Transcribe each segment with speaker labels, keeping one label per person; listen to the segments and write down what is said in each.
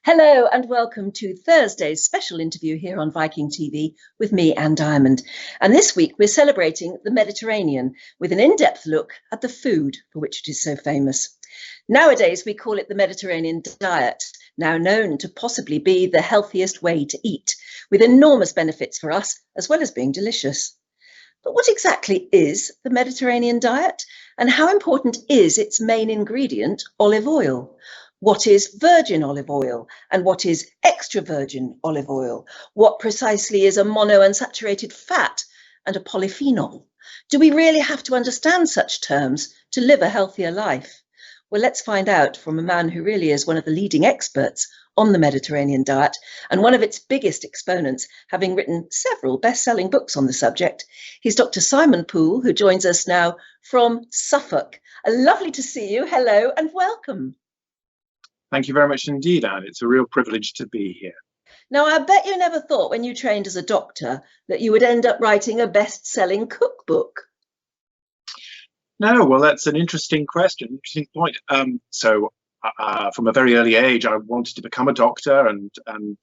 Speaker 1: Hello and welcome to Thursday's special interview here on Viking.TV with me, Anne Diamond. And this week we're celebrating the Mediterranean with an in-depth look at the food for which it is so famous. Nowadays we call it the Mediterranean diet, now known to possibly be the healthiest way to eat, with enormous benefits for us as well as being delicious. But what exactly is the Mediterranean diet, and how important is its main ingredient, olive oil? What is virgin olive oil and what is extra virgin olive oil? What precisely is a monounsaturated fat and a polyphenol? Do we really have to understand such terms to live a healthier life? Well, let's find out from a man who really is one of the leading experts on the Mediterranean diet and one of its biggest exponents, having written several best-selling books on the subject. He's Dr. Simon Poole, who joins us now from Suffolk. Lovely to see you. Hello and welcome.
Speaker 2: Thank you very much indeed, Anne. It's a real privilege to be here.
Speaker 1: Now, I bet you never thought when you trained as a doctor that you would end up writing a best-selling cookbook.
Speaker 2: No, well, that's an interesting question, interesting point. From a very early age, I wanted to become a doctor and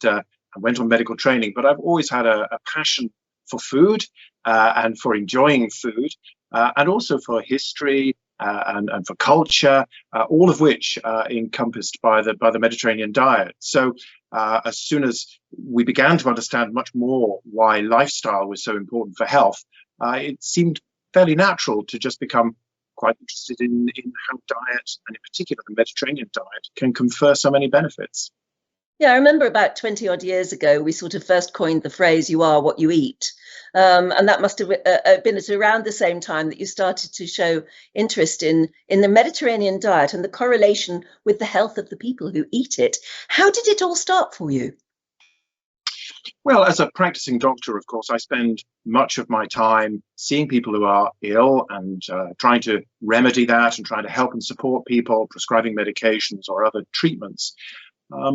Speaker 2: I went on medical training, but I've always had a passion for food and for enjoying food and also for history and for culture, all of which are encompassed by the Mediterranean diet. So as soon as we began to understand much more why lifestyle was so important for health, it seemed fairly natural to just become quite interested in how diet, and in particular the Mediterranean diet, can confer so many benefits.
Speaker 1: Yeah, I remember about 20 odd years ago, we sort of first coined the phrase, "you are what you eat." And that must have been at around the same time that you started to show interest in the Mediterranean diet and the correlation with the health of the people who eat it. How did it all start for you?
Speaker 2: Well, as a practicing doctor, of course, I spend much of my time seeing people who are ill and trying to remedy that and trying to help and support people, prescribing medications or other treatments.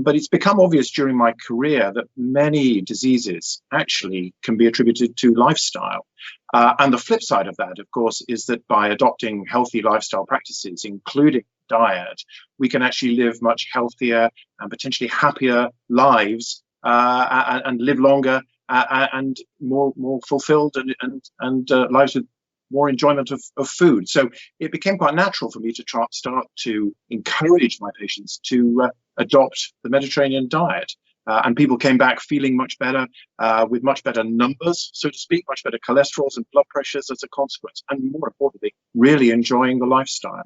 Speaker 2: But it's become obvious during my career that many diseases actually can be attributed to lifestyle. And the flip side of that, of course, is that by adopting healthy lifestyle practices, including diet, we can actually live much healthier and potentially happier lives and live longer and more fulfilled and lives with more enjoyment of food. So it became quite natural for me to start to encourage my patients to adopt the Mediterranean diet. And people came back feeling much better, with much better numbers, so to speak, much better cholesterols and blood pressures as a consequence, and more importantly, really enjoying the lifestyle.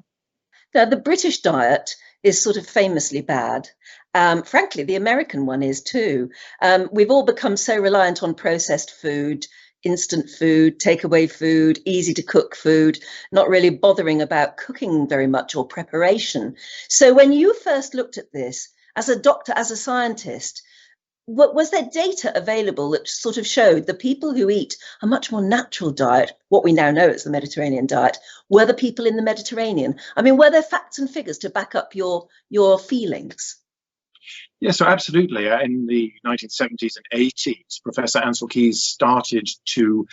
Speaker 1: Now, the British diet is sort of famously bad. Frankly, the American one is too. We've all become so reliant on processed food, instant food, takeaway food, easy to cook food, not really bothering about cooking very much or preparation. So when you first looked at this as a doctor, as a scientist, was there data available that sort of showed the people who eat a much more natural diet, what we now know as the Mediterranean diet, were the people in the Mediterranean? I mean, were there facts and figures to back up your feelings?
Speaker 2: Yeah, so absolutely. In the 1970s and 80s, Professor Ansel Keys started to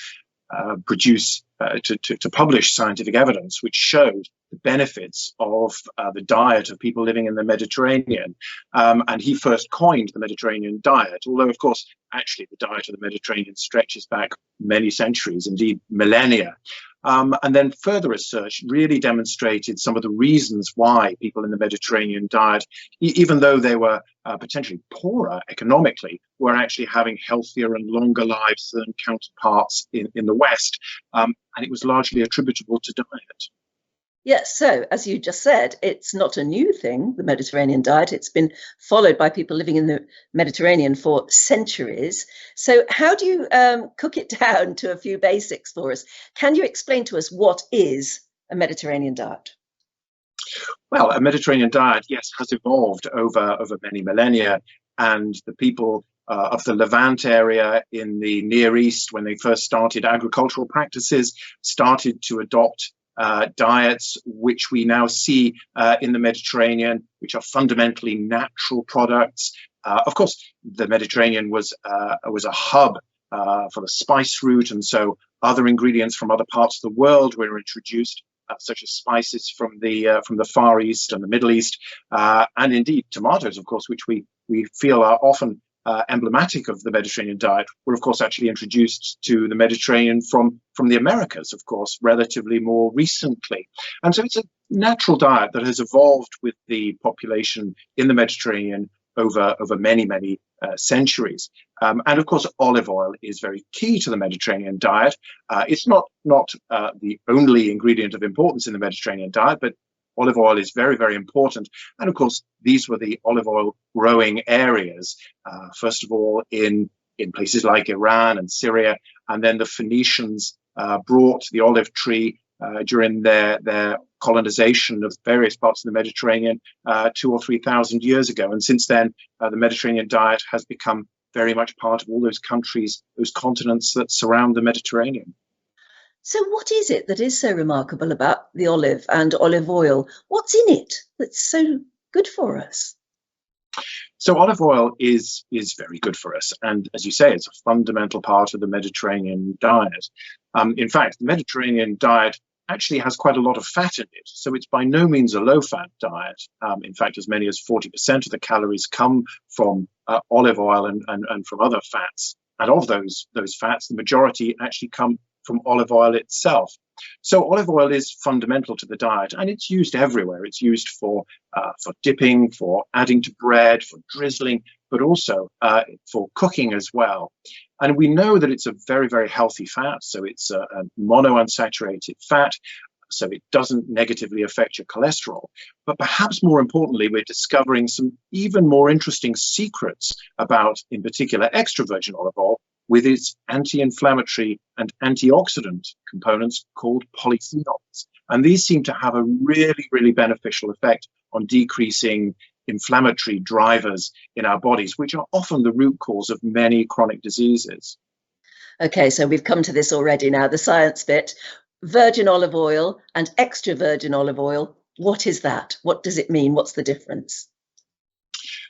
Speaker 2: publish scientific evidence which showed the benefits of the diet of people living in the Mediterranean. And he first coined the Mediterranean diet, although, of course, actually the diet of the Mediterranean stretches back many centuries, indeed millennia. And then further research really demonstrated some of the reasons why people in the Mediterranean diet, even though they were potentially poorer economically, were actually having healthier and longer lives than counterparts in the West. And it was largely attributable to diet.
Speaker 1: Yes, so as you just said, it's not a new thing, the Mediterranean diet. It's been followed by people living in the Mediterranean for centuries. So how do you cook it down to a few basics for us? Can you explain to us what is a Mediterranean diet?
Speaker 2: Well, a Mediterranean diet, yes, has evolved over many millennia, and the people of the Levant area in the Near East, when they first started agricultural practices, started to adopt diets which we now see in the Mediterranean, which are fundamentally natural products. Of course, the Mediterranean was a hub for the spice route, and so other ingredients from other parts of the world were introduced. such as spices from the Far East and the Middle East, and indeed tomatoes, of course, which we feel are often emblematic of the Mediterranean diet, were of course actually introduced to the Mediterranean from the Americas, of course, relatively more recently. And so it's a natural diet that has evolved with the population in the Mediterranean over many centuries. And of course, olive oil is very key to the Mediterranean diet. It's not the only ingredient of importance in the Mediterranean diet, but olive oil is very important. And of course, these were the olive oil growing areas, first of all in places like Iran and Syria, and then the Phoenicians brought the olive tree during their colonization of various parts of the Mediterranean 2,000 or 3,000 years ago. And since then, the Mediterranean diet has become very much part of all those countries, those continents that surround the Mediterranean.
Speaker 1: So what is it that is so remarkable about the olive and olive oil? What's in it that's so good for us?
Speaker 2: So olive oil is very good for us. And as you say, it's a fundamental part of the Mediterranean diet. In fact, the Mediterranean diet actually has quite a lot of fat in it. So it's by no means a low-fat diet. In fact, as many as 40% of the calories come from olive oil and from other fats. And of those fats, the majority actually come from olive oil itself. So olive oil is fundamental to the diet, and it's used everywhere. It's used for dipping, for adding to bread, for drizzling, but also for cooking as well. And we know that it's a very healthy fat. So it's a monounsaturated fat, so it doesn't negatively affect your cholesterol. But perhaps more importantly, we're discovering some even more interesting secrets about, in particular, extra virgin olive oil, with its anti-inflammatory and antioxidant components called polyphenols. And these seem to have a really beneficial effect on decreasing inflammatory drivers in our bodies, which are often the root cause of many chronic diseases.
Speaker 1: Okay, so we've come to this already now, the science bit. Virgin olive oil and extra virgin olive oil, what is that? What does it mean? What's the difference?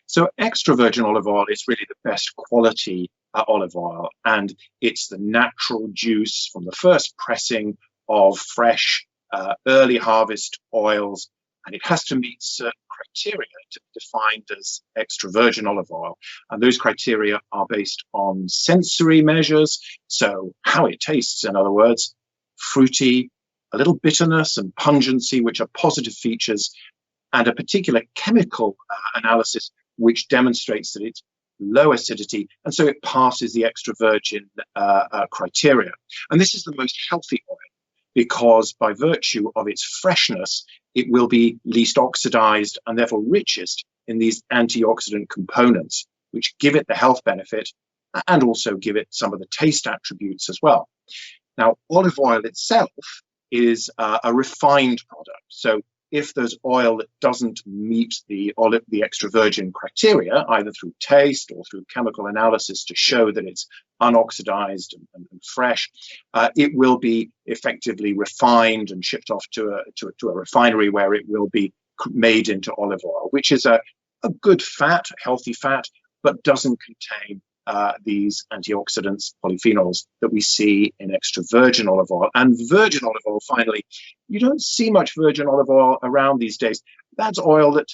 Speaker 2: So extra virgin olive oil is really the best quality olive oil, and it's the natural juice from the first pressing of fresh early harvest oils, and it has to meet certain criteria to be defined as extra virgin olive oil. And those criteria are based on sensory measures, so how it tastes, in other words, fruity, a little bitterness and pungency, which are positive features, and a particular chemical analysis which demonstrates that it's low acidity, and so it passes the extra virgin criteria. And this is the most healthy oil because by virtue of its freshness, it will be least oxidized and therefore richest in these antioxidant components, which give it the health benefit and also give it some of the taste attributes as well. Now, olive oil itself is a refined product. So if there's oil that doesn't meet the extra virgin criteria, either through taste or through chemical analysis to show that it's unoxidized and fresh, it will be effectively refined and shipped off to a refinery where it will be made into olive oil, which is a good fat, a healthy fat, but doesn't contain these antioxidants, polyphenols, that we see in extra virgin olive oil. And virgin olive oil, finally, you don't see much virgin olive oil around these days. That's oil that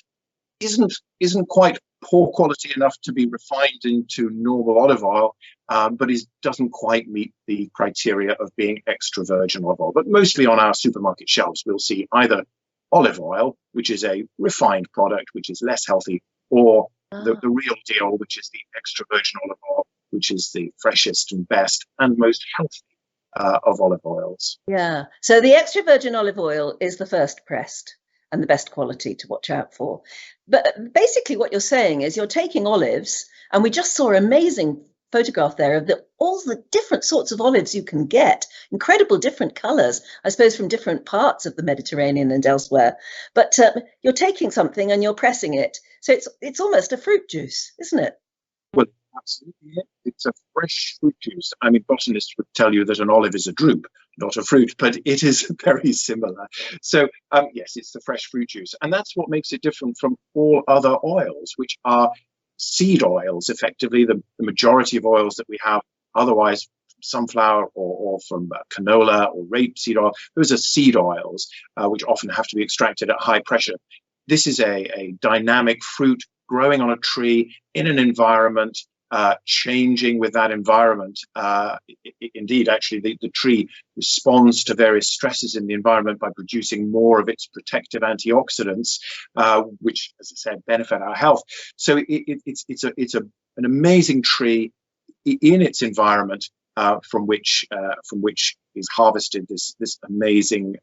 Speaker 2: isn't quite poor quality enough to be refined into normal olive oil, but doesn't quite meet the criteria of being extra virgin olive oil. But mostly on our supermarket shelves, we'll see either olive oil, which is a refined product, which is less healthy, or the real deal, which is the extra virgin olive oil, which is the freshest and best and most healthy of olive oils.
Speaker 1: Yeah. So the extra virgin olive oil is the first pressed and the best quality to watch out for. But basically what you're saying is you're taking olives, and we just saw an amazing photograph there of all the different sorts of olives you can get, incredible different colours, I suppose, from different parts of the Mediterranean and elsewhere. But you're taking something and you're pressing it. So it's almost a fruit juice, isn't it?
Speaker 2: Well, absolutely. It's a fresh fruit juice. I mean, botanists would tell you that an olive is a drupe, not a fruit, but it is very similar. So, yes, it's the fresh fruit juice. And that's what makes it different from all other oils, which are seed oils, effectively. The majority of oils that we have otherwise sunflower or from canola or rapeseed oil. Those are seed oils, which often have to be extracted at high pressure. This is a dynamic fruit growing on a tree in an environment, changing with that environment. Indeed, actually, the tree responds to various stresses in the environment by producing more of its protective antioxidants, which, as I said, benefit our health. So it's an amazing tree in its environment, from which is harvested this amazing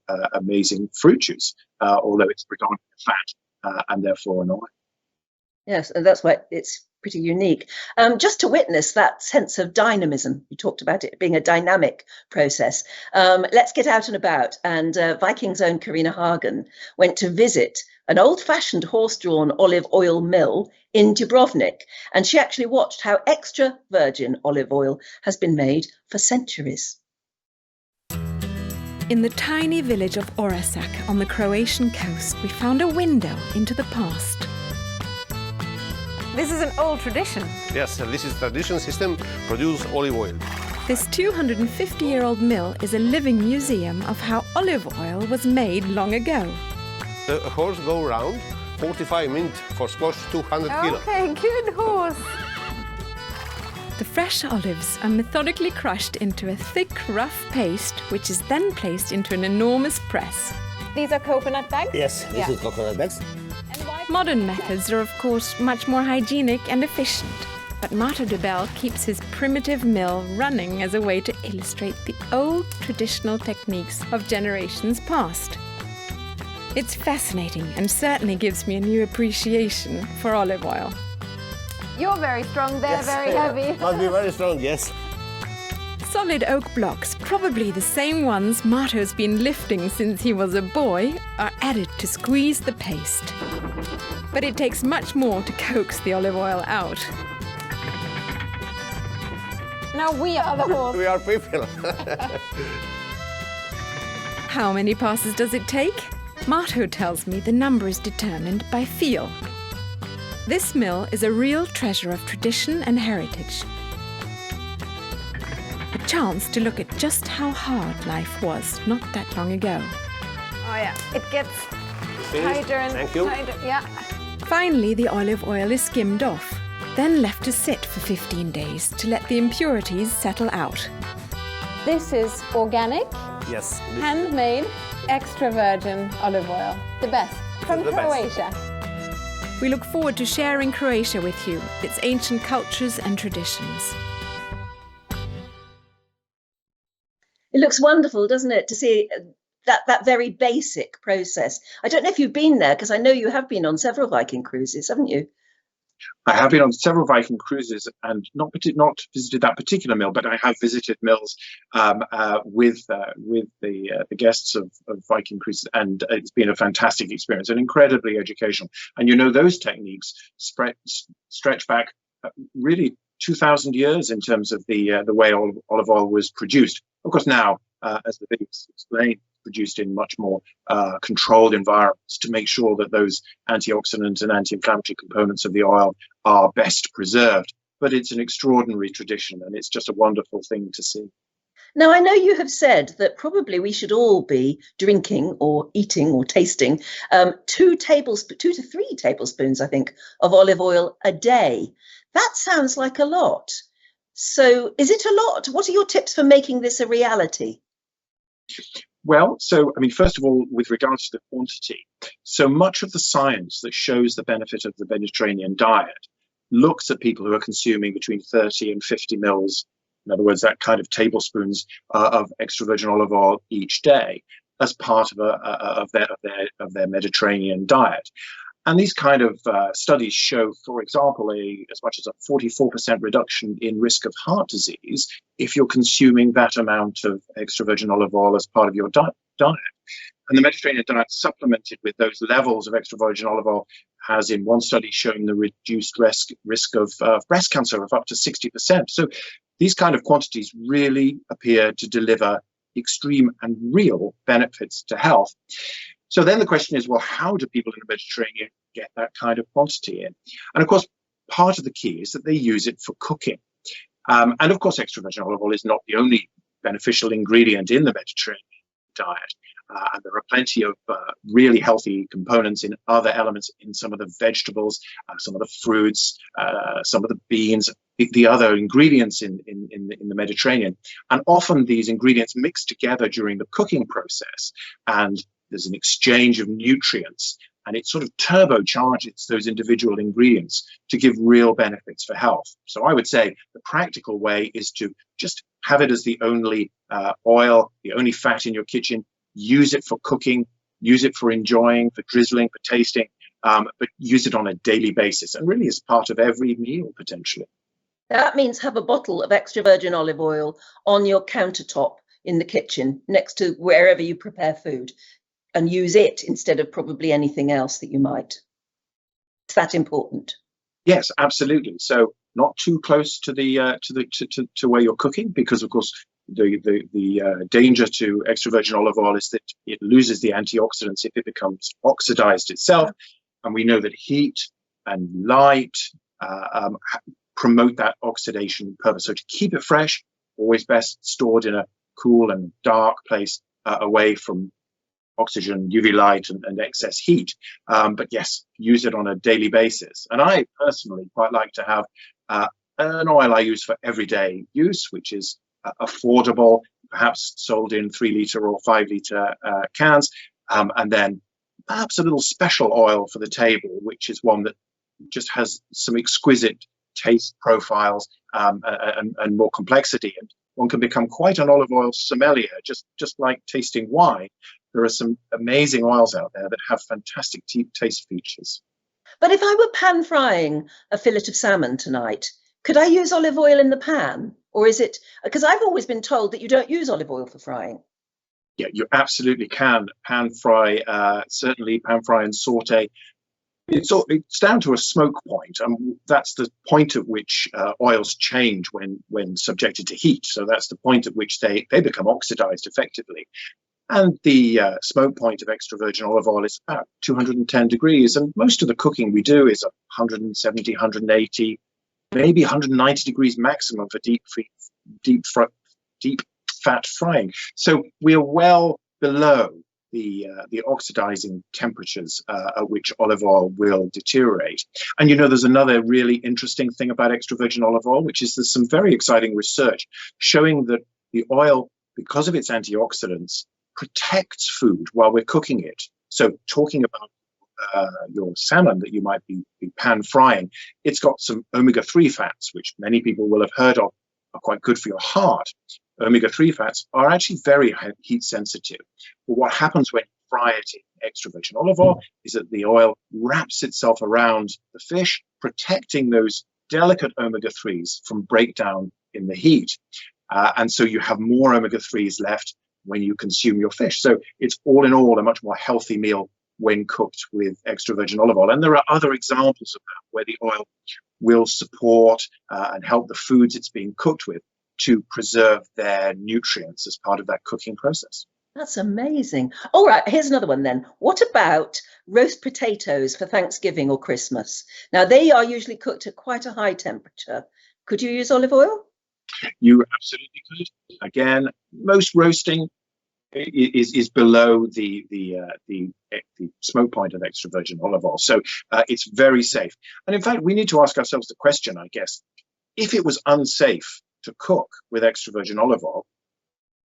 Speaker 2: fruit juice, although it's predominantly fat and therefore an oil.
Speaker 1: Yes, and that's why it's pretty unique. Just to witness that sense of dynamism, you talked about it being a dynamic process. Let's get out and about. And Viking's own Karina Hagen went to visit an old-fashioned horse-drawn olive oil mill in Dubrovnik, and she actually watched how extra virgin olive oil has been made for centuries.
Speaker 3: In the tiny village of Orasac on the Croatian coast, we found a window into the past.
Speaker 4: This is an old tradition.
Speaker 5: Yes, this is tradition system, produce olive oil.
Speaker 3: This 250-year-old mill is a living museum of how olive oil was made long ago.
Speaker 5: The horse go around 45 minutes for squash 200 kilos.
Speaker 4: Okay, good horse.
Speaker 3: The fresh olives are methodically crushed into a thick, rough paste, which is then placed into an enormous press.
Speaker 4: These are coconut bags?
Speaker 6: Yes, this is coconut bags.
Speaker 3: Modern methods are, of course, much more hygienic and efficient, but Marto de Bel keeps his primitive mill running as a way to illustrate the old traditional techniques of generations past. It's fascinating and certainly gives me a new appreciation for olive oil.
Speaker 4: You're very strong, they're very heavy.
Speaker 6: Must be very strong, yes.
Speaker 3: Solid oak blocks, probably the same ones Marto's been lifting since he was a boy, are added to squeeze the paste. But it takes much more to coax the olive oil out.
Speaker 4: Now we are the horse.
Speaker 5: We are people.
Speaker 3: How many passes does it take? Marto tells me the number is determined by feel. This mill is a real treasure of tradition and heritage. A chance to look at just how hard life was not that long ago.
Speaker 4: Oh yeah, it gets tighter and
Speaker 5: Thank you.
Speaker 4: tighter. Yeah.
Speaker 3: Finally, the olive oil is skimmed off, then left to sit for 15 days to let the impurities settle out.
Speaker 4: This is organic,
Speaker 5: Yes.
Speaker 4: handmade, extra virgin olive oil. The best. From
Speaker 5: The best.
Speaker 4: Croatia.
Speaker 3: We look forward to sharing Croatia with you, its ancient cultures and traditions.
Speaker 1: It looks wonderful, doesn't it, to see that very basic process. I don't know if you've been there, because I know you have been on several Viking cruises, haven't you?
Speaker 2: I have been on several Viking cruises and not visited that particular mill, but I have visited mills with the guests of Viking cruises, and it's been a fantastic experience and incredibly educational. And you know, those techniques stretch back really 2,000 years in terms of the way olive oil was produced. Of course, now, as the videos explain, produced in much more controlled environments to make sure that those antioxidant and anti-inflammatory components of the oil are best preserved. But it's an extraordinary tradition, and it's just a wonderful thing to see.
Speaker 1: Now, I know you have said that probably we should all be drinking or eating or tasting 2 to 3 tablespoons, I think, of olive oil a day. That sounds like a lot. So is it a lot? What are your tips for making this a reality?
Speaker 2: Well, so, I mean, first of all, with regards to the quantity, so much of the science that shows the benefit of the Mediterranean diet looks at people who are consuming between 30 and 50 mils, in other words, that kind of tablespoons of extra virgin olive oil each day as part of their Mediterranean diet. And these kind of studies show, for example, as much as a 44% reduction in risk of heart disease if you're consuming that amount of extra virgin olive oil as part of your diet. And the Mediterranean diet supplemented with those levels of extra virgin olive oil has in one study shown the reduced risk of breast cancer of up to 60%. So these kind of quantities really appear to deliver extreme and real benefits to health. So then the question is, well, how do people in the Mediterranean get that kind of quantity in? And of course, part of the key is that they use it for cooking. And of course, extra virgin olive oil is not the only beneficial ingredient in the Mediterranean diet. And there are plenty of really healthy components in other elements, in some of the vegetables, some of the fruits, some of the beans, the other ingredients in the Mediterranean. And often these ingredients mix together during the cooking process, and there's an exchange of nutrients, and it sort of turbocharges those individual ingredients to give real benefits for health. So I would say the practical way is to just have it as the only oil, the only fat in your kitchen. Use it for cooking, use it for enjoying, for drizzling, for tasting, but use it on a daily basis, and really as part of every meal potentially.
Speaker 1: That means have a bottle of extra virgin olive oil on your countertop in the kitchen next to wherever you prepare food, and use it instead of probably anything else that you might. Is that important?
Speaker 2: Yes, absolutely. So not too close to the to where you're cooking, because of course the danger to extra virgin olive oil is that it loses the antioxidants if it becomes oxidized itself, and we know that heat and light promote that oxidation purpose. So to keep it fresh, always best stored in a cool and dark place, away from oxygen, UV light, and excess heat. But yes, use it on a daily basis. And I personally quite like to have an oil I use for everyday use, which is affordable, perhaps sold in 3-litre or 5-litre cans, and then perhaps a little special oil for the table, which is one that just has some exquisite taste profiles and more complexity. And one can become quite an olive oil sommelier, just like tasting wine. There are some amazing oils out there that have fantastic taste features.
Speaker 1: But if I were pan frying a fillet of salmon tonight, could I use olive oil in the pan? Or is it, because I've always been told that you don't use olive oil for frying?
Speaker 2: Yeah, you absolutely can pan fry, certainly pan fry and saute. It's down to a smoke point, and that's the point at which oils change when subjected to heat. So that's the point at which they become oxidized effectively. And the smoke point of extra virgin olive oil is about 210 degrees. And most of the cooking we do is 170, 180, maybe 190 degrees maximum for deep fat frying. So we're well below the oxidizing temperatures at which olive oil will deteriorate. And there's another really interesting thing about extra virgin olive oil, which is there's some very exciting research showing that the oil, because of its antioxidants, protects food while we're cooking it. So talking about your salmon that you might be pan frying, it's got some omega-3 fats, which many people will have heard of, are quite good for your heart. Omega-3 fats are actually very heat sensitive. But what happens when you fry it in extra virgin olive oil is that the oil wraps itself around the fish, protecting those delicate omega-3s from breakdown in the heat. And so you have more omega-3s left when you consume your fish. So it's all in all a much more healthy meal when cooked with extra virgin olive oil. And there are other examples of that where the oil will support and help the foods it's being cooked with to preserve their nutrients as part of that cooking process.
Speaker 1: That's amazing. All right, here's another one then. What about roast potatoes for Thanksgiving or Christmas? Now, they are usually cooked at quite a high temperature. Could you use olive oil?
Speaker 2: You absolutely could. Again, most roasting is below the smoke point of extra virgin olive oil. So it's very safe. And in fact, we need to ask ourselves the question, I guess, if it was unsafe to cook with extra virgin olive oil,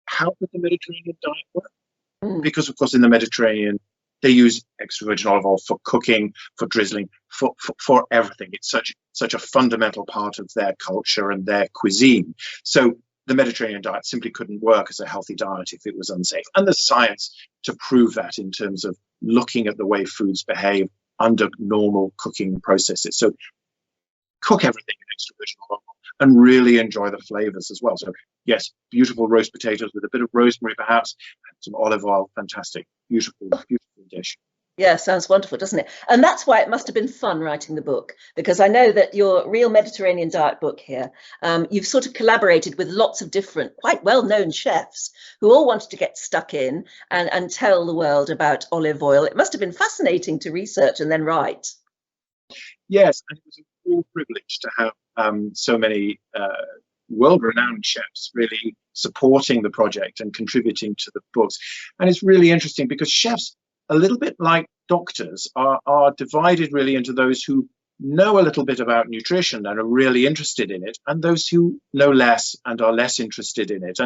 Speaker 2: how would the Mediterranean diet work? Because, of course, in the Mediterranean, they use extra virgin olive oil for cooking, for drizzling, for everything. It's such a fundamental part of their culture and their cuisine. So the Mediterranean diet simply couldn't work as a healthy diet if it was unsafe. And there's science to prove that in terms of looking at the way foods behave under normal cooking processes. So cook everything in extra virgin olive oil and really enjoy the flavors as well. So yes, beautiful roast potatoes with a bit of rosemary perhaps, and some olive oil, fantastic, beautiful, beautiful dish.
Speaker 1: Yeah, sounds wonderful, doesn't it? And that's why it must have been fun writing the book, because I know that your Real Mediterranean Diet book here, you've sort of collaborated with lots of different, quite well-known chefs who all wanted to get stuck in and tell the world about olive oil. It must have been fascinating to research and then write.
Speaker 2: Yes, and it was a real privilege to have so many world-renowned chefs really supporting the project and contributing to the books. And it's really interesting because chefs, a little bit like doctors, are divided really into those who know a little bit about nutrition and are really interested in it, and those who know less and are less interested in it.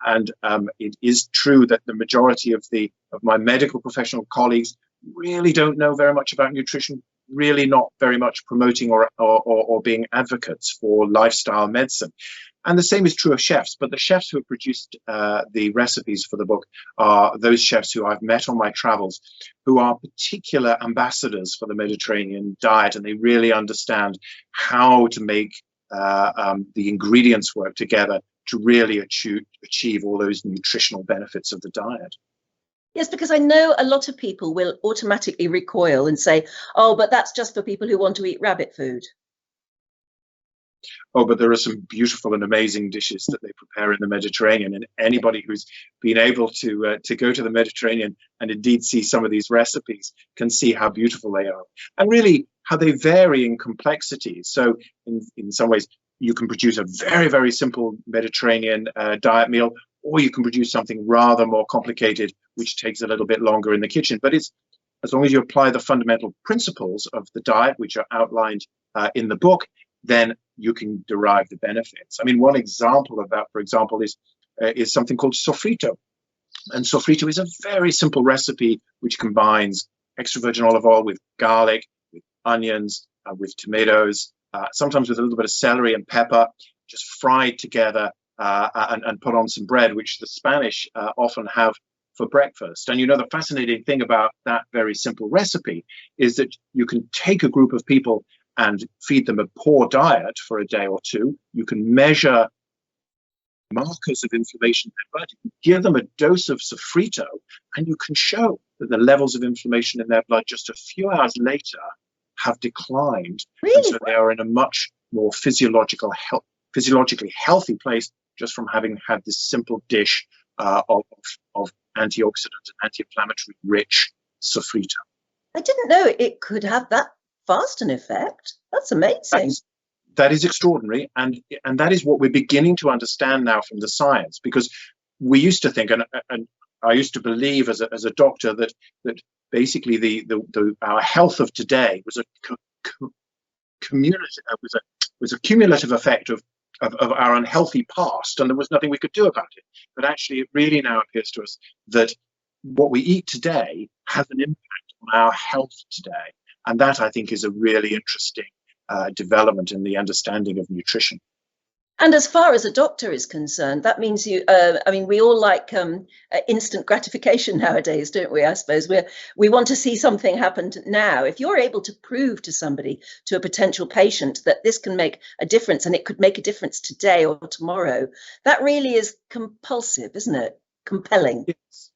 Speaker 2: And it is true that the majority of my medical professional colleagues really don't know very much about nutrition, really not very much promoting or being advocates for lifestyle medicine. And the same is true of chefs, but the chefs who have produced the recipes for the book are those chefs who I've met on my travels, who are particular ambassadors for the Mediterranean diet, and they really understand how to make the ingredients work together to really achieve all those nutritional benefits of the diet.
Speaker 1: Yes, because I know a lot of people will automatically recoil and say, oh, but that's just for people who want to eat rabbit food.
Speaker 2: Oh, but there are some beautiful and amazing dishes that they prepare in the Mediterranean, and anybody who's been able to go to the Mediterranean and indeed see some of these recipes can see how beautiful they are, and really how they vary in complexity. So in some ways, you can produce a very, very simple Mediterranean diet meal, or you can produce something rather more complicated, which takes a little bit longer in the kitchen. But it's, as long as you apply the fundamental principles of the diet, which are outlined in the book, then you can derive the benefits. I mean, one example of that, for example, is something called sofrito. And sofrito is a very simple recipe which combines extra virgin olive oil with garlic, with onions, with tomatoes, sometimes with a little bit of celery and pepper, just fried together and put on some bread, which the Spanish often have for breakfast. And you know, the fascinating thing about that very simple recipe is that you can take a group of people and feed them a poor diet for a day or two. You can measure markers of inflammation in their blood. You can give them a dose of sofrito, and you can show that the levels of inflammation in their blood just a few hours later have declined.
Speaker 1: Really?
Speaker 2: And so they are in a much more physiologically healthy place just from having had this simple dish of antioxidant and anti-inflammatory rich sofrito.
Speaker 1: I didn't know it could have that fast an effect. That's amazing.
Speaker 2: That is extraordinary, and that is what we're beginning to understand now from the science, because we used to think, and I used to believe as a doctor that basically our health of today was a cumulative effect of our unhealthy past, and there was nothing we could do about it. But actually, it really now appears to us that what we eat today has an impact on our health today. And that, I think, is a really interesting development in the understanding of nutrition.
Speaker 1: And as far as a doctor is concerned, that means we all like instant gratification nowadays, don't we? I suppose we want to see something happen now. If you're able to prove to somebody, to a potential patient, that this can make a difference, and it could make a difference today or tomorrow, that really is compulsive, isn't it? Compelling.
Speaker 2: Yes.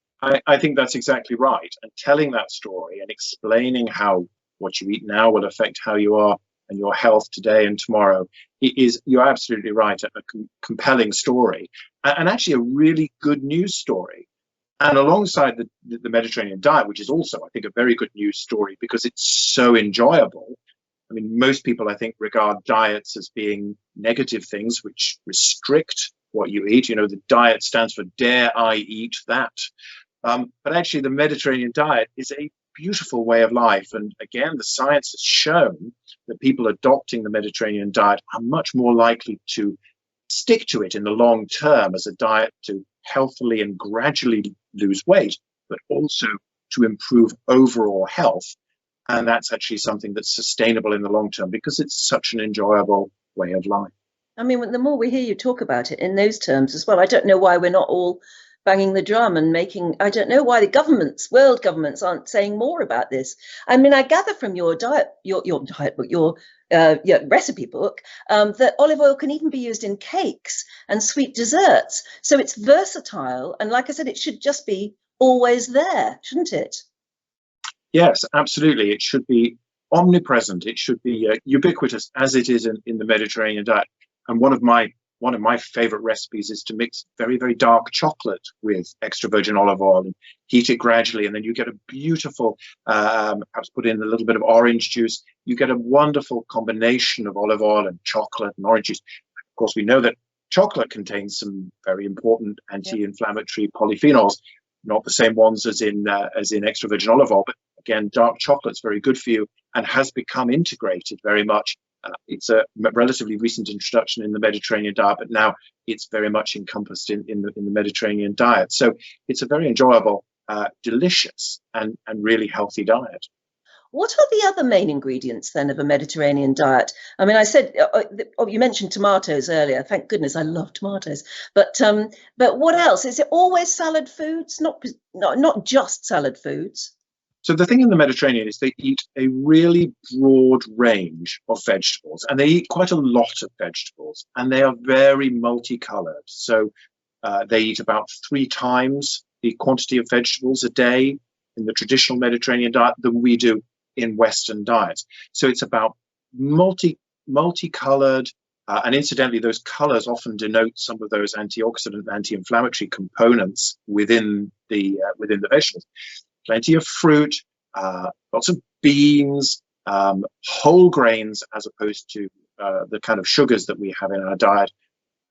Speaker 2: I think that's exactly right. And telling that story and explaining how what you eat now will affect how you are and your health today and tomorrow you're absolutely right, a compelling story, and actually a really good news story. And alongside the Mediterranean diet, which is also, I think, a very good news story because it's so enjoyable. I mean, most people, I think, regard diets as being negative things which restrict what you eat. You know, the diet stands for dare I eat that. But actually, the Mediterranean diet is a beautiful way of life. And again, the science has shown that people adopting the Mediterranean diet are much more likely to stick to it in the long term as a diet to healthily and gradually lose weight, but also to improve overall health. And that's actually something that's sustainable in the long term because it's such an enjoyable way of life.
Speaker 1: I mean, the more we hear you talk about it in those terms as well, I don't know why we're not all banging the drum and I don't know why the world governments aren't saying more about this. I mean, I gather from your diet book, your recipe book, that olive oil can even be used in cakes and sweet desserts. So it's versatile. And like I said, it should just be always there, shouldn't it?
Speaker 2: Yes, absolutely. It should be omnipresent. It should be ubiquitous as it is in the Mediterranean diet. And one of my favorite recipes is to mix very, very dark chocolate with extra virgin olive oil and heat it gradually. And then you get a beautiful, perhaps put in a little bit of orange juice. You get a wonderful combination of olive oil and chocolate and orange juice. Of course, we know that chocolate contains some very important anti-inflammatory polyphenols, not the same ones as in extra virgin olive oil, but again, dark chocolate's very good for you and has become integrated very much. It's a relatively recent introduction in the Mediterranean diet, but now it's very much encompassed in the Mediterranean diet. So it's a very enjoyable, delicious, and really healthy diet.
Speaker 1: What are the other main ingredients then of a Mediterranean diet? I mean, I said you mentioned tomatoes earlier. Thank goodness, I love tomatoes. But what else? Is it always salad foods? Not just salad foods.
Speaker 2: So the thing in the Mediterranean is they eat a really broad range of vegetables, and they eat quite a lot of vegetables, and they are very multicolored. So they eat about 3 times the quantity of vegetables a day in the traditional Mediterranean diet than we do in Western diets. So it's about multicolored, and incidentally, those colors often denote some of those antioxidant, anti-inflammatory components within the vegetables. Plenty of fruit, lots of beans, whole grains, as opposed to the kind of sugars that we have in our diet.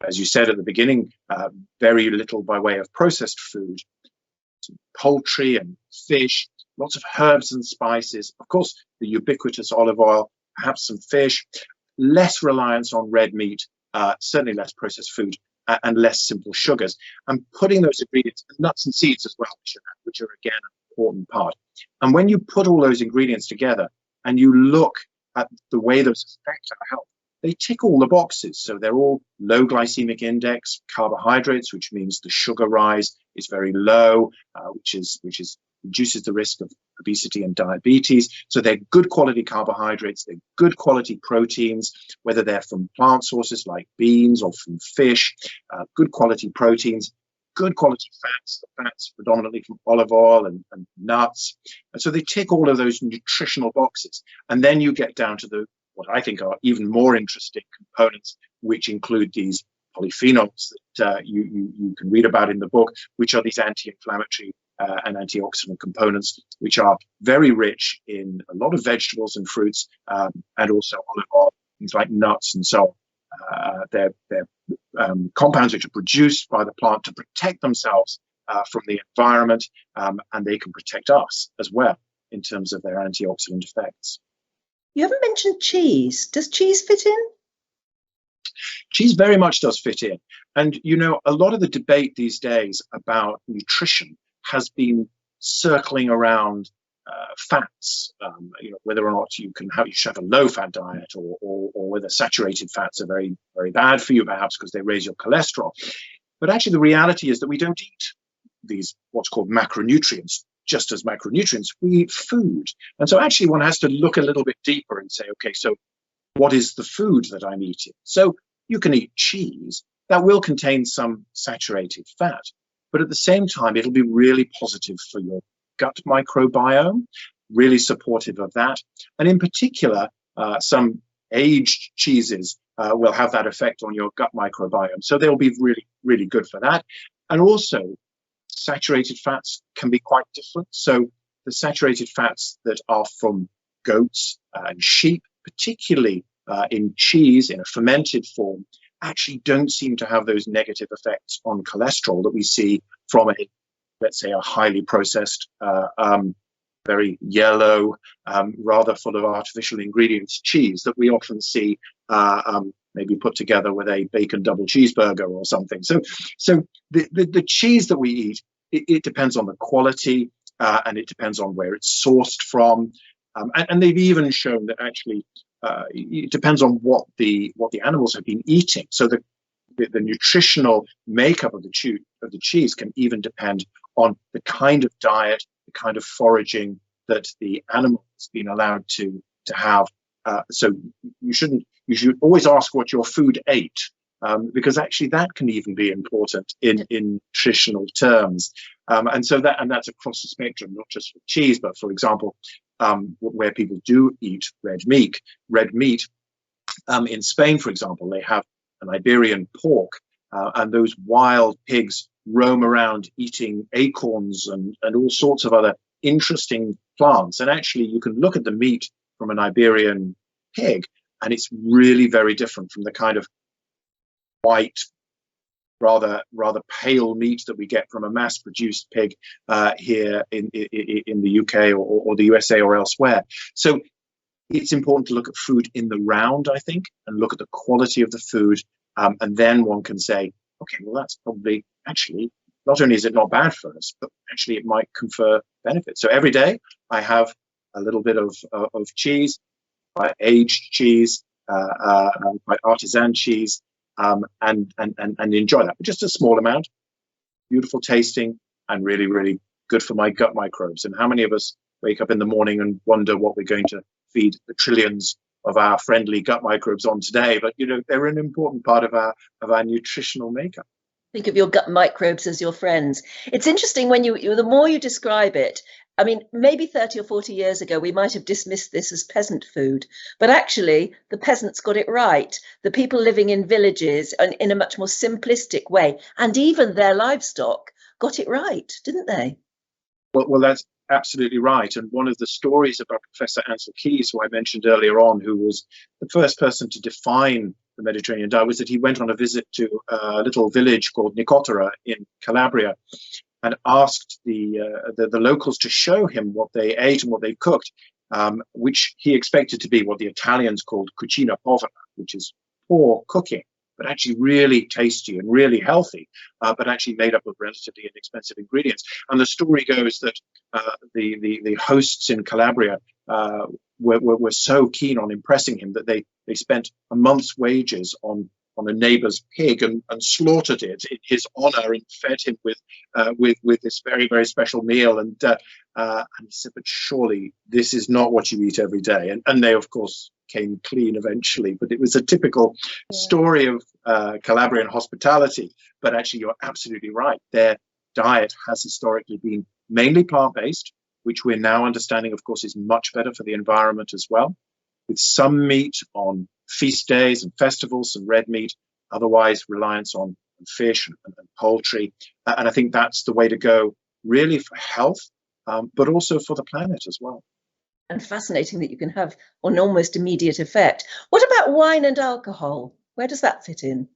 Speaker 2: As you said at the beginning, very little by way of processed food, some poultry and fish, lots of herbs and spices, of course, the ubiquitous olive oil, perhaps some fish, less reliance on red meat, certainly less processed food, and less simple sugars. And putting those ingredients, nuts and seeds as well, which are again an important part. And when you put all those ingredients together and you look at the way those affect our health, they tick all the boxes. So they're all low glycemic index carbohydrates, which means the sugar rise is very low, which reduces the risk of obesity and diabetes. So they're good quality carbohydrates, they're good quality proteins, whether they're from plant sources like beans or from fish, good quality proteins, good quality fats, the fats predominantly from olive oil and nuts. And so they tick all of those nutritional boxes. And then you get down to what I think are even more interesting components, which include these polyphenols that you can read about in the book, which are these anti-inflammatory and antioxidant components, which are very rich in a lot of vegetables and fruits, and also olive oil, things like nuts and so on. They're compounds which are produced by the plant to protect themselves from the environment, and they can protect us as well in terms of their antioxidant effects.
Speaker 1: You haven't mentioned cheese. Does cheese fit in?
Speaker 2: Cheese very much does fit in. And, a lot of the debate these days about nutrition has been circling around fats, whether or not you should have a low-fat diet, or whether saturated fats are very, very bad for you, perhaps because they raise your cholesterol. But actually, the reality is that we don't eat these what's called macronutrients just as macronutrients. We eat food. And so actually one has to look a little bit deeper and say, okay, so what is the food that I'm eating? So you can eat cheese. That will contain some saturated fat, but at the same time, it'll be really positive for your gut microbiome, really supportive of that. And in particular, some aged cheeses will have that effect on your gut microbiome. So they'll be really, really good for that. And also, saturated fats can be quite different. So the saturated fats that are from goats and sheep, particularly in cheese in a fermented form, actually don't seem to have those negative effects on cholesterol that we see from let's say, a highly processed, very yellow, rather full of artificial ingredients cheese that we often see maybe put together with a bacon double cheeseburger or something. So the cheese that we eat, it depends on the quality, and it depends on where it's sourced from. And they've even shown that actually it depends on what the animals have been eating. So the nutritional makeup of the cheese can even depend on the kind of diet, the kind of foraging that the animal has been allowed to have. So you should always ask what your food ate, because actually that can even be important in nutritional terms. And that's across the spectrum, not just for cheese, but for example, where people do eat red meat. In Spain, for example, they have an Iberian pork, and those wild pigs roam around eating acorns and all sorts of other interesting plants. And actually, you can look at the meat from an Iberian pig, and it's really very different from the kind of white rather pale meat that we get from a mass-produced pig here in the UK or the USA or elsewhere. So it's important to look at food in the round, I think, and look at the quality of the food. And then one can say, okay, well, that's probably actually, not only is it not bad for us, but actually it might confer benefits. So every day I have a little bit of cheese, quite aged cheese, quite artisan cheese, and enjoy that. But just a small amount, beautiful tasting, and really, really good for my gut microbes. And how many of us wake up in the morning and wonder what we're going to feed the trillions of our friendly gut microbes on today? But you know, they're an important part of our nutritional makeup.
Speaker 1: Think of your gut microbes as your friends. It's interesting when the more you describe it. I mean, maybe 30 or 40 years ago, we might have dismissed this as peasant food, but actually the peasants got it right. The people living in villages and in a much more simplistic way, and even their livestock got it right, didn't they?
Speaker 2: Well, that's absolutely right. And one of the stories about Professor Ansel Keys, who I mentioned earlier on, who was the first person to define the Mediterranean diet, was that he went on a visit to a little village called Nicotera in Calabria, and asked the locals to show him what they ate and what they cooked, which he expected to be what the Italians called cucina povera, which is poor cooking, but actually really tasty and really healthy, but actually made up of relatively inexpensive ingredients. And the story goes that the hosts in Calabria were so keen on impressing him that they spent a month's wages on a neighbor's pig and slaughtered it in his honor and fed him with this very, very special meal. And he said, but surely this is not what you eat every day. And they, of course, came clean eventually. But it was a typical story of Calabrian hospitality. But actually, you're absolutely right. Their diet has historically been mainly plant-based, which we're now understanding, of course, is much better for the environment as well, with some meat on feast days and festivals, some red meat, otherwise reliance on fish and poultry. And I think that's the way to go, really, for health, but also for the planet as well.
Speaker 1: And fascinating that you can have an almost immediate effect. What about wine and alcohol? Where does that fit in?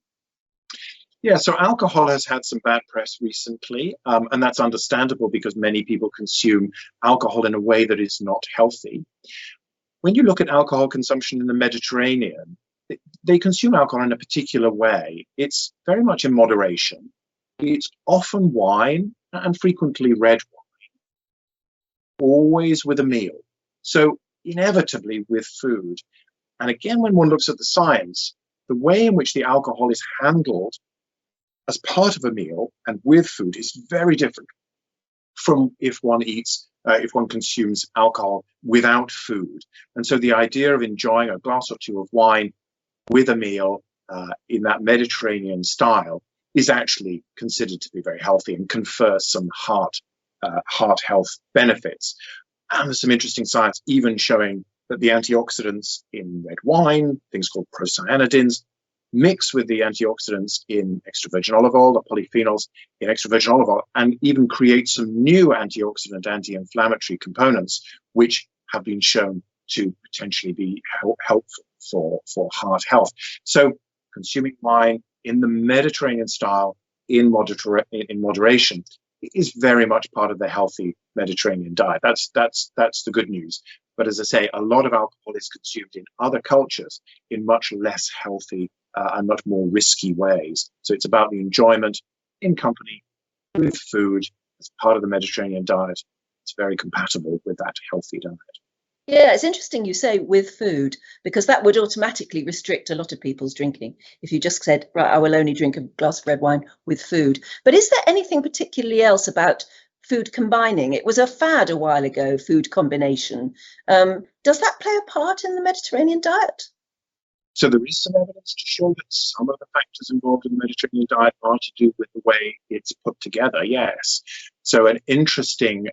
Speaker 2: Yeah, so alcohol has had some bad press recently, and that's understandable because many people consume alcohol in a way that is not healthy. When you look at alcohol consumption in the Mediterranean, they consume alcohol in a particular way. It's very much in moderation. It's often wine and frequently red wine, always with a meal. So inevitably with food. And again, when one looks at the science, the way in which the alcohol is handled as part of a meal and with food is very different from if one consumes alcohol without food. And so the idea of enjoying a glass or two of wine with a meal in that Mediterranean style is actually considered to be very healthy and confers some heart health benefits. And there's some interesting science even showing that the antioxidants in red wine, things called procyanidins, mix with the antioxidants in extra virgin olive oil, the polyphenols in extra virgin olive oil, and even create some new antioxidant, anti-inflammatory components, which have been shown to potentially be helpful for heart health. So consuming wine in the Mediterranean style in moderation is very much part of the healthy Mediterranean diet. That's the good news. But as I say, a lot of alcohol is consumed in other cultures in much less healthy and much more risky ways. So it's about the enjoyment in company with food as part of the Mediterranean diet. It's very compatible with that healthy diet.
Speaker 1: Yeah, it's interesting you say with food, because that would automatically restrict a lot of people's drinking. If you just said, right, I will only drink a glass of red wine with food. But is there anything particularly else about food combining? It was a fad a while ago, food combination. Does that play a part in the Mediterranean diet?
Speaker 2: So there is some evidence to show that some of the factors involved in the Mediterranean diet are to do with the way it's put together, yes. So an interesting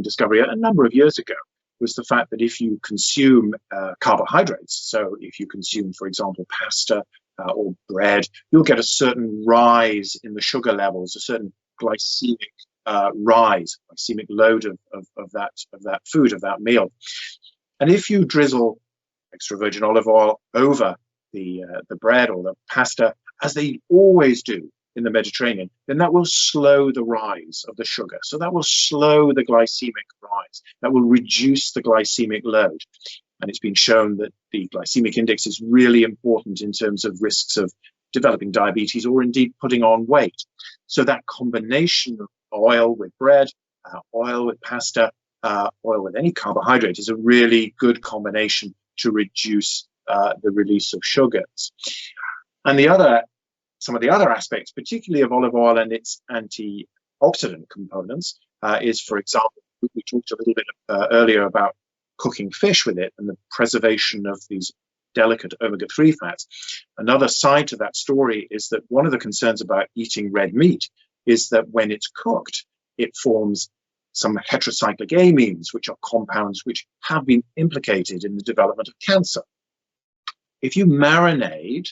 Speaker 2: discovery a number of years ago was the fact that if you consume carbohydrates, so if you consume, for example, pasta or bread, you'll get a certain rise in the sugar levels, a certain glycemic glycemic load of that food, of that meal. And if you drizzle extra virgin olive oil over the bread or the pasta as they always do in the Mediterranean, then that will slow the rise of the sugar. So that will slow the glycemic rise. That will reduce the glycemic load. And it's been shown that the glycemic index is really important in terms of risks of developing diabetes or indeed putting on weight. So that combination of oil with bread, oil with pasta, oil with any carbohydrate is a really good combination to reduce the release of sugars. And some of the other aspects, particularly of olive oil and its antioxidant components, is, for example, we talked a little bit earlier about cooking fish with it and the preservation of these delicate omega-3 fats. Another side to that story is that one of the concerns about eating red meat is that when it's cooked, it forms some heterocyclic amines, which are compounds which have been implicated in the development of cancer. If you marinate,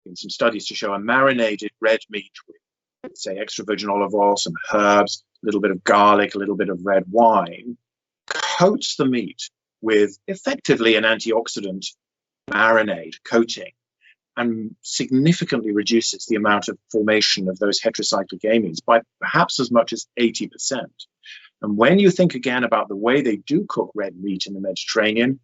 Speaker 2: in some studies to show a marinated red meat with, say, extra virgin olive oil, some herbs, a little bit of garlic, a little bit of red wine, coats the meat with effectively an antioxidant marinade coating, and significantly reduces the amount of formation of those heterocyclic amines by perhaps as much as 80%. And when you think again about the way they do cook red meat in the Mediterranean,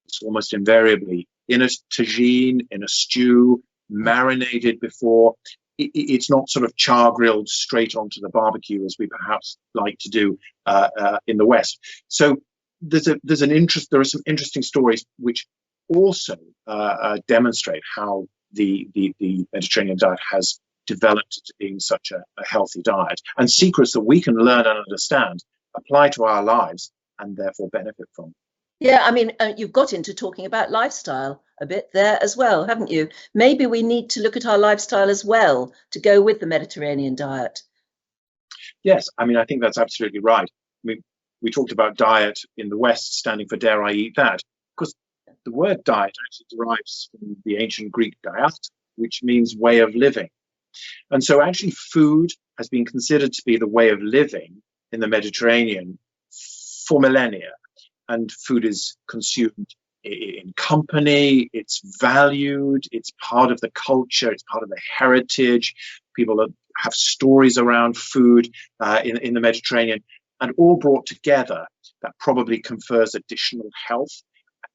Speaker 2: it's almost invariably in a tagine, in a stew, marinated before. It's not sort of char grilled straight onto the barbecue as we perhaps like to do in the West. So there are some interesting stories which also demonstrate how the Mediterranean diet has developed into being such a healthy diet, and secrets that we can learn and understand, apply to our lives, and therefore benefit from.
Speaker 1: Yeah, I mean, you've got into talking about lifestyle a bit there as well, haven't you? Maybe we need to look at our lifestyle as well to go with the Mediterranean diet.
Speaker 2: Yes, I mean, I think that's absolutely right. I mean, we talked about diet in the West standing for dare I eat that, because the word diet actually derives from the ancient Greek diet, which means way of living. And so actually food has been considered to be the way of living in the Mediterranean for millennia. And food is consumed in company, it's valued, it's part of the culture, it's part of the heritage. People have stories around food in the Mediterranean, and all brought together, that probably confers additional health.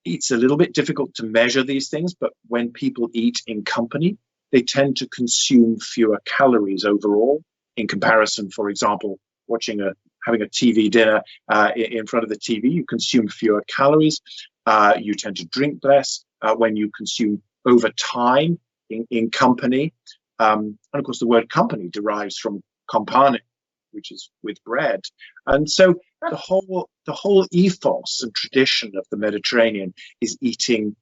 Speaker 2: It's a little bit difficult to measure these things, but when people eat in company, they tend to consume fewer calories overall in comparison. For example, having a TV dinner in front of the TV, you consume fewer calories. You tend to drink less when you consume over time in company. And of course, the word company derives from compane, which is with bread. And so the whole ethos and tradition of the Mediterranean is eating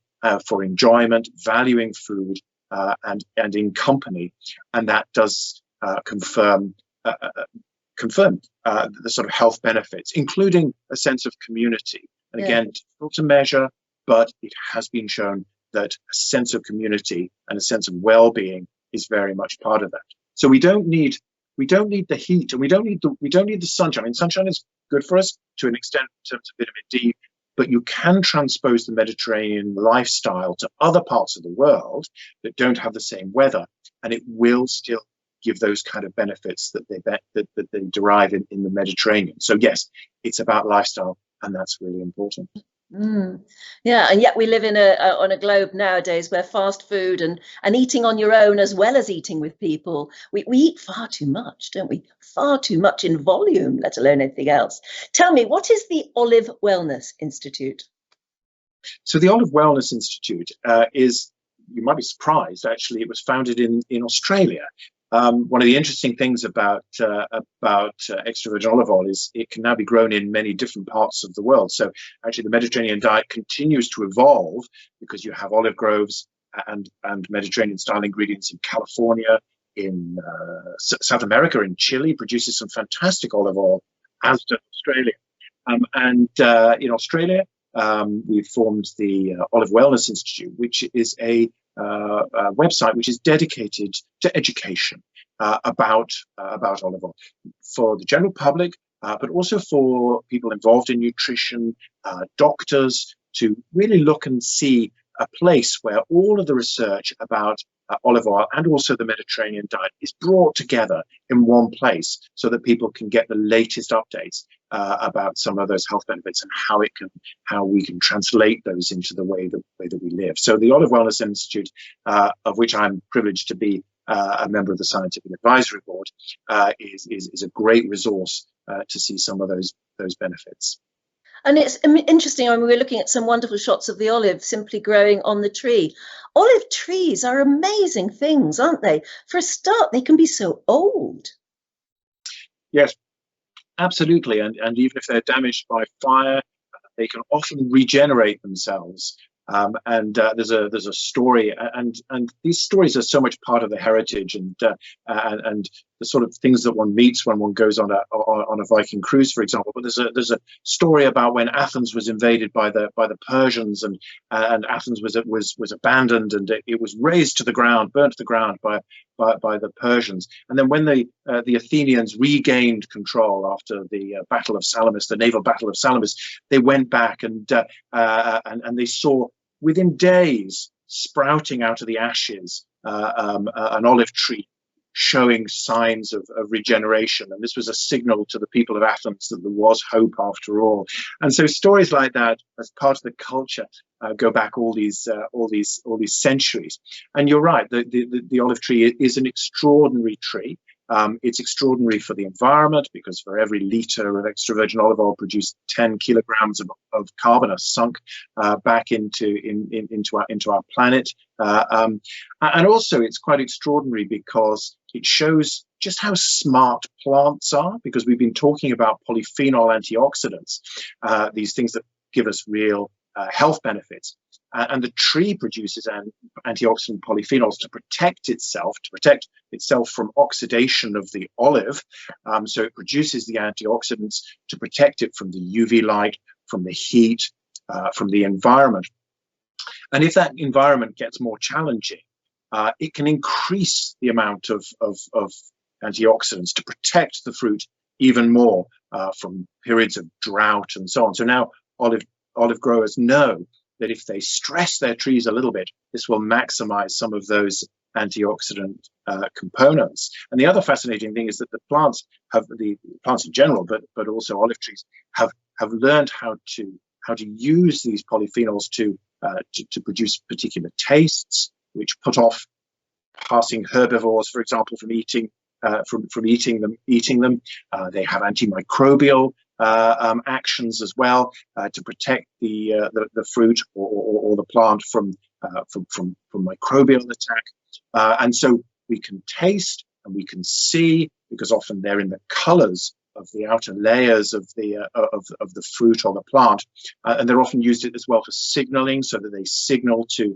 Speaker 2: for enjoyment, valuing food, and in company, and that does confirm the sort of health benefits, including a sense of community. And again, difficult to measure, but it has been shown that a sense of community and a sense of well-being is very much part of that. So we don't need the heat, and we don't need the sunshine. I mean, sunshine is good for us to an extent in terms of vitamin D, but you can transpose the Mediterranean lifestyle to other parts of the world that don't have the same weather, and it will still give those kind of benefits that they derive in the Mediterranean. So yes, it's about lifestyle, and that's really important.
Speaker 1: Yeah, and yet we live on a globe nowadays where fast food and eating on your own as well as eating with people, we eat far too much, don't we? Far too much in volume, let alone anything else. Tell me, what is the Olive Wellness Institute?
Speaker 2: So the Olive Wellness Institute is, you might be surprised, actually, it was founded in Australia. One of the interesting things about extra virgin olive oil is it can now be grown in many different parts of the world. So actually the Mediterranean diet continues to evolve because you have olive groves and Mediterranean style ingredients in California, in South America, in Chile produces some fantastic olive oil, as does Australia. And in Australia, we've formed the Olive Wellness Institute, which is a website which is dedicated to education about olive oil for the general public, but also for people involved in nutrition, doctors, to really look and see a place where all of the research about olive oil and also the Mediterranean diet is brought together in one place so that people can get the latest updates about some of those health benefits and how we can translate those into the way that we live. So the Olive Wellness Institute, of which I'm privileged to be a member of the Scientific Advisory Board, is a great resource to see some of those benefits.
Speaker 1: And it's interesting, I mean, we're looking at some wonderful shots of the olive simply growing on the tree. Olive trees are amazing things, aren't they? For a start, they can be so old.
Speaker 2: Yes, absolutely. And even if they're damaged by fire, they can often regenerate themselves. There's a story, and these stories are so much part of the heritage and the sort of things that one meets when one goes on a Viking cruise, for example. But there's a story about when Athens was invaded by the Persians, and Athens was abandoned, and it was razed to the ground, burnt to the ground by the Persians. And then when the Athenians regained control after the Battle of Salamis, the naval Battle of Salamis, they went back and they saw within days sprouting out of the ashes an olive tree showing signs of regeneration. And this was a signal to the people of Athens that there was hope after all. And so stories like that, as part of the culture, go back all these centuries. And you're right, the olive tree is an extraordinary tree. It's extraordinary for the environment, because for every litre of extra virgin olive oil produced 10 kilograms of carbon are sunk back into our planet. And also it's quite extraordinary because it shows just how smart plants are, because we've been talking about polyphenol antioxidants, these things that give us real health benefits. And the tree produces antioxidant polyphenols to protect itself from oxidation of the olive. So it produces the antioxidants to protect it from the UV light, from the heat, from the environment. And if that environment gets more challenging, it can increase the amount of antioxidants to protect the fruit even more from periods of drought and so on. So now olive growers know that if they stress their trees a little bit, this will maximize some of those antioxidant components. And the other fascinating thing is that the plants in general, but also olive trees, have learned how to use these polyphenols to produce particular tastes, which put off passing herbivores, for example, from eating them. They have antimicrobial actions as well to protect the fruit or the plant from microbial attack. And so we can taste and we can see, because often they're in the colors of the outer layers of the fruit or the plant, and they're often used as well for signaling, so that they signal to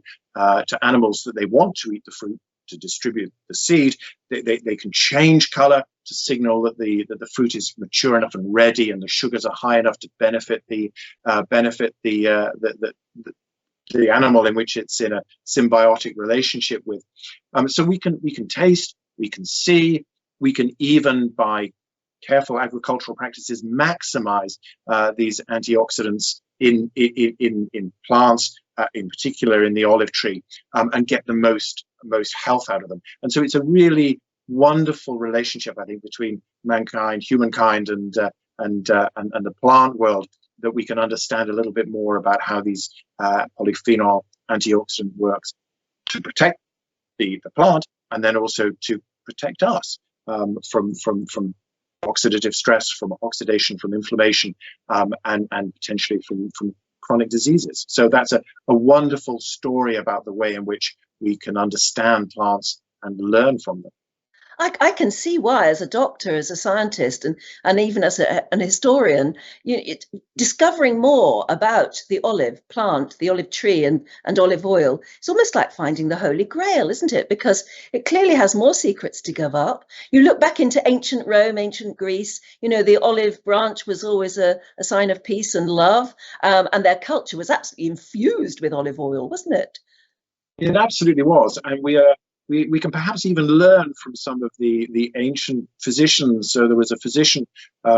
Speaker 2: animals that they want to eat the fruit to distribute the seed. They can change color to signal that the fruit is mature enough and ready, and the sugars are high enough to benefit the animal in which it's in a symbiotic relationship with. So we can taste, we can see, we can even, by careful agricultural practices, maximize these antioxidants in plants, in particular in the olive tree, and get the most health out of them. And so it's a really wonderful relationship, I think, between humankind, and the plant world, that we can understand a little bit more about how these polyphenol antioxidant works to protect the plant, and then also to protect us from oxidative stress, from oxidation, from inflammation, and potentially from chronic diseases. So that's a wonderful story about the way in which we can understand plants and learn from them.
Speaker 1: I can see why, as a doctor, as a scientist, and even as an historian, discovering more about the olive plant, the olive tree, and olive oil, it's almost like finding the Holy Grail, isn't it? Because it clearly has more secrets to give up. You look back into ancient Rome, ancient Greece, the olive branch was always a sign of peace and love, and their culture was absolutely infused with olive oil, wasn't it?
Speaker 2: It absolutely was. And we can perhaps even learn from some of the ancient physicians. So there was a physician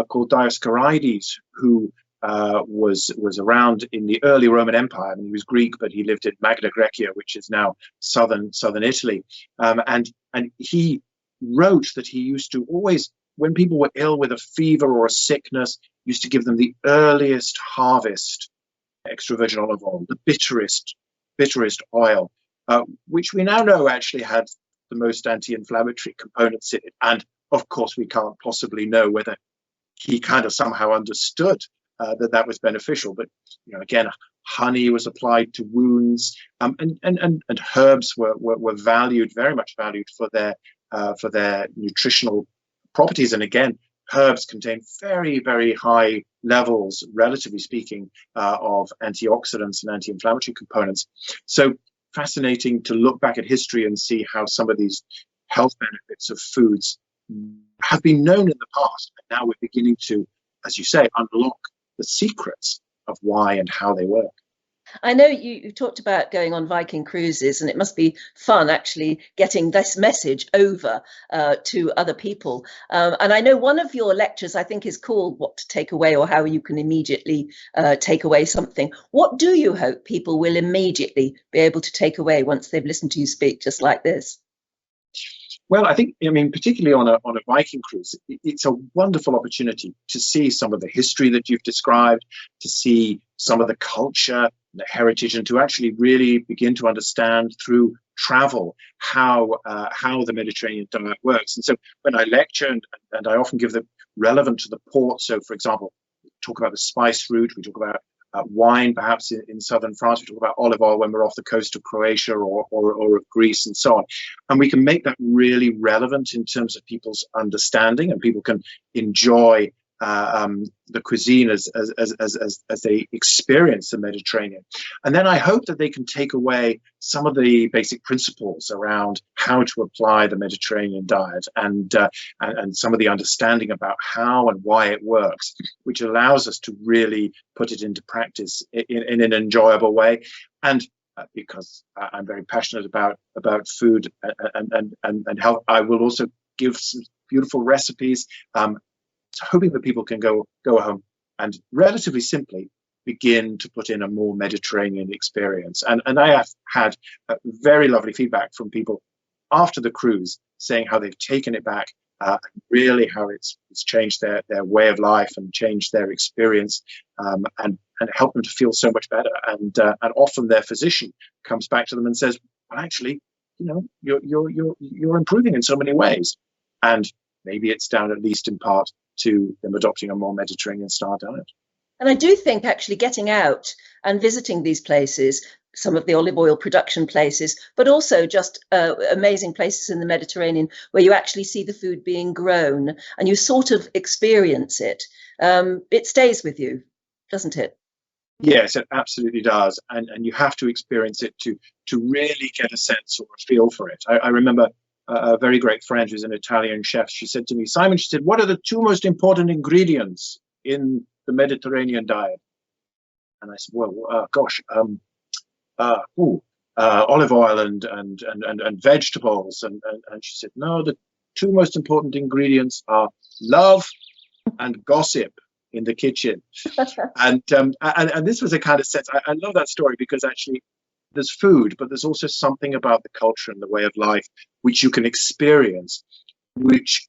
Speaker 2: called Dioscorides who was around in the early Roman Empire. I mean, he was Greek, but he lived in Magna Graecia, which is now southern Italy. And he wrote that he used to always, when people were ill with a fever or a sickness, used to give them the earliest harvest extra virgin olive oil, the bitterest oil, which we now know actually had the most anti-inflammatory components in it. And of course, we can't possibly know whether he kind of somehow understood that was beneficial. But again, honey was applied to wounds, and herbs were valued, very much valued for their nutritional properties. And again, herbs contain very, very high levels, relatively speaking, of antioxidants and anti-inflammatory components. So fascinating to look back at history and see how some of these health benefits of foods have been known in the past. And now we're beginning to, as you say, unlock the secrets of why and how they work.
Speaker 1: I know you talked about going on Viking cruises, and it must be fun actually getting this message over to other people. And I know one of your lectures, I think, is called What to Take Away, or how you can immediately take away something. What do you hope people will immediately be able to take away once they've listened to you speak just like this?
Speaker 2: Well, I think, particularly on a Viking cruise, it's a wonderful opportunity to see some of the history that you've described, to see some of the culture, the heritage, and to actually really begin to understand through travel how the Mediterranean diet works. And so when I lecture, and I often give them relevant to the port, so for example, we talk about the spice route, we talk about wine perhaps in southern France, we talk about olive oil when we're off the coast of Croatia or of Greece and so on. And we can make that really relevant in terms of people's understanding, and people can enjoy the cuisine as they experience the Mediterranean. And then I hope that they can take away some of the basic principles around how to apply the Mediterranean diet, and some of the understanding about how and why it works, which allows us to really put it into practice in an enjoyable way. And because I'm very passionate about food and health, I will also give some beautiful recipes. Hoping that people can go home and relatively simply begin to put in a more Mediterranean experience. And I have had very lovely feedback from people after the cruise saying how they've taken it back, and really how it's changed their way of life and changed their experience, and helped them to feel so much better. And often their physician comes back to them and says, well, actually, you're improving in so many ways. And maybe it's down, at least in part, to them adopting a more Mediterranean style diet.
Speaker 1: And I do think actually getting out and visiting these places, some of the olive oil production places, but also just amazing places in the Mediterranean where you actually see the food being grown and you sort of experience it, it stays with you, doesn't it?
Speaker 2: Yes, it absolutely does. And you have to experience it to really get a sense or a feel for it. I remember a very great friend who's an Italian chef. She said to me, Simon, she said, what are the two most important ingredients in the Mediterranean diet? And I said, well, olive oil and vegetables. And she said, no, the two most important ingredients are love and gossip in the kitchen. and this was a kind of sense. I love that story because actually there's food, but there's also something about the culture and the way of life which you can experience, which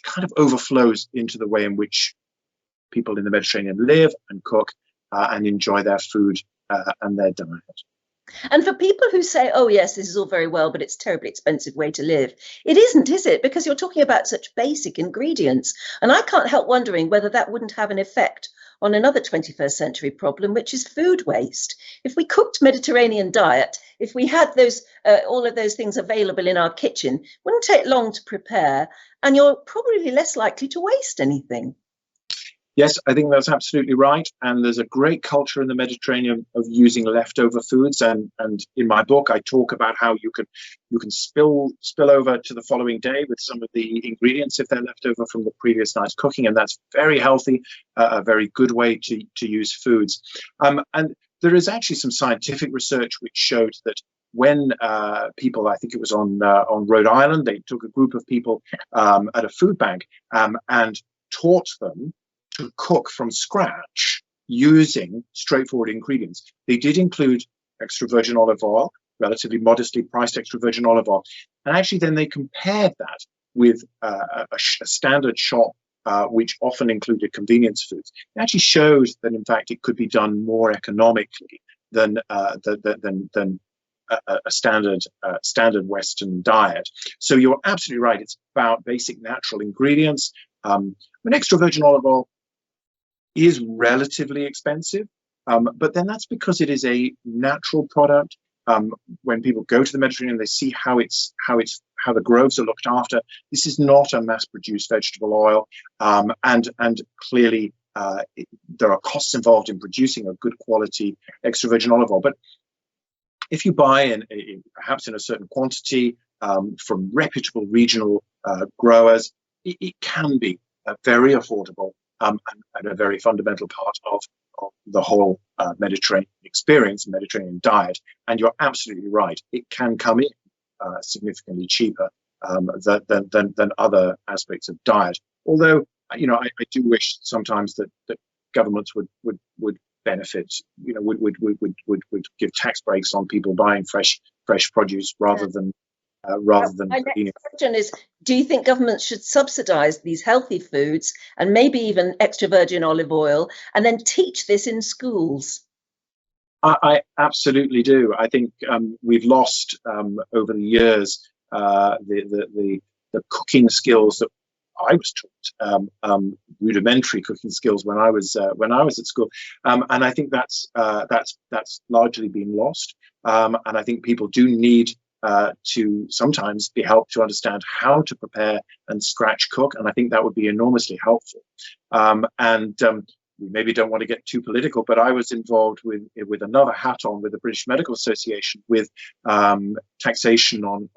Speaker 2: kind of overflows into the way in which people in the Mediterranean live and cook and enjoy their food and their diet.
Speaker 1: And for people who say, oh, yes, this is all very well, but it's a terribly expensive way to live, it isn't, is it? Because you're talking about such basic ingredients. And I can't help wondering whether that wouldn't have an effect on another 21st century problem, which is food waste. If we cooked Mediterranean diet, if we had those all of those things available in our kitchen, it wouldn't take long to prepare, and you're probably less likely to waste anything.
Speaker 2: Yes, I think that's absolutely right. And there's a great culture in the Mediterranean of using leftover foods. And in my book, I talk about how you can spill over to the following day with some of the ingredients if they're left over from the previous night's cooking. And that's very healthy, a very good way to use foods. And there is actually some scientific research which showed that when people, I think it was on Rhode Island, they took a group of people at a food bank and taught them to cook from scratch using straightforward ingredients. They did include extra virgin olive oil, relatively modestly priced extra virgin olive oil. And actually then they compared that with a standard shop, which often included convenience foods. It actually showed that, in fact, it could be done more economically than a standard Western diet. So you're absolutely right. It's about basic natural ingredients. An extra virgin olive oil is relatively expensive, but then that's because it is a natural product. When people go to the Mediterranean, they see how the groves are looked after. This is not a mass-produced vegetable oil, and clearly there are costs involved in producing a good quality extra virgin olive oil. But if you buy perhaps in a certain quantity from reputable regional growers, it can be very affordable and a very fundamental part of the whole Mediterranean experience, Mediterranean diet. And you're absolutely right; it can come in significantly cheaper than other aspects of diet. Although, I do wish sometimes that governments would benefit, would give tax breaks on people buying fresh produce rather than
Speaker 1: My next question is, do you think governments should subsidise these healthy foods and maybe even extra virgin olive oil and then teach this in schools?
Speaker 2: I absolutely do. I think we've lost over the years the cooking skills that I was taught, rudimentary cooking skills when I was at school, and I think that's largely been lost. And I think people do need to sometimes be helped to understand how to prepare and scratch cook, and I think that would be enormously helpful. We maybe don't want to get too political, but I was involved with another hat on with the British Medical Association with taxation on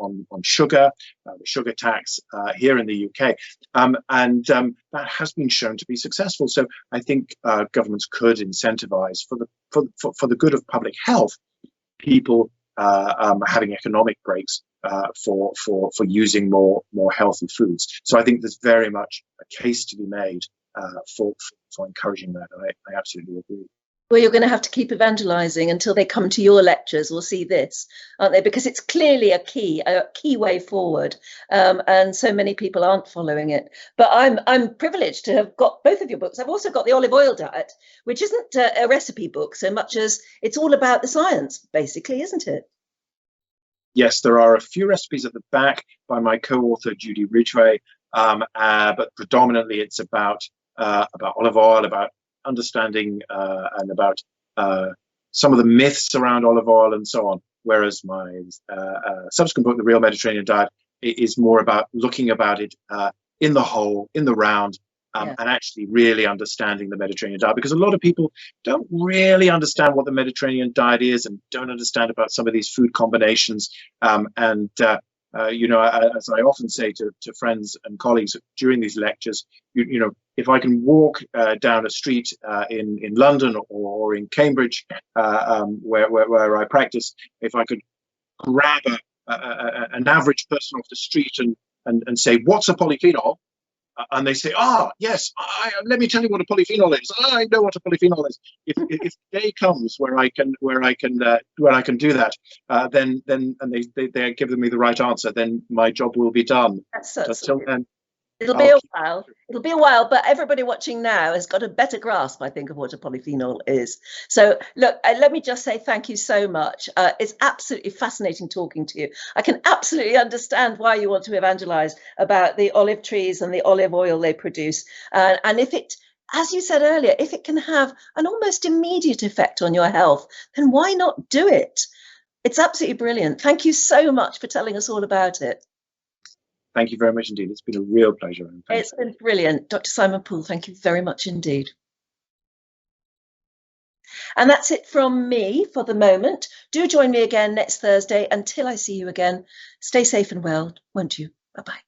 Speaker 2: sugar, the sugar tax here in the UK, and that has been shown to be successful. So I think governments could incentivise for the good of public health people having economic breaks for using more healthy foods. So I think there's very much a case to be made for encouraging that. I absolutely agree.
Speaker 1: Well, you're going to have to keep evangelising until they come to your lectures or see this, aren't they? Because it's clearly a key way forward, and so many people aren't following it. But I'm privileged to have got both of your books. I've also got the olive oil diet, which isn't a recipe book so much as it's all about the science, basically, isn't it?
Speaker 2: Yes, there are a few recipes at the back by my co-author Judy Ridgway, but predominantly it's about olive oil, about understanding and about some of the myths around olive oil and so on. Whereas my subsequent book, The Real Mediterranean Diet, is more about looking about it in the whole, in the round, and actually really understanding the Mediterranean diet, because a lot of people don't really understand what the Mediterranean diet is and don't understand about some of these food combinations. As I often say to friends and colleagues during these lectures, if I can walk down a street in London or in Cambridge, where I practice, if I could grab an average person off the street and say, "What's a polyphenol?" And they say, yes, let me tell you what a polyphenol is. I know what a polyphenol is. If the day comes where I can do that, then they give me the right answer, then my job will be done. Until then,
Speaker 1: it'll be a while. It'll be a while, but everybody watching now has got a better grasp, I think, of what a polyphenol is. So, look, let me just say thank you so much. It's absolutely fascinating talking to you. I can absolutely understand why you want to evangelise about the olive trees and the olive oil they produce. And if it, as you said earlier, if it can have an almost immediate effect on your health, then why not do it? It's absolutely brilliant. Thank you so much for telling us all about it.
Speaker 2: Thank you very much indeed. It's been a real pleasure.
Speaker 1: It's been brilliant. Dr. Simon Poole, thank you very much indeed. And that's it from me for the moment. Do join me again next Thursday. Until I see you again, stay safe and well, won't you? Bye-bye.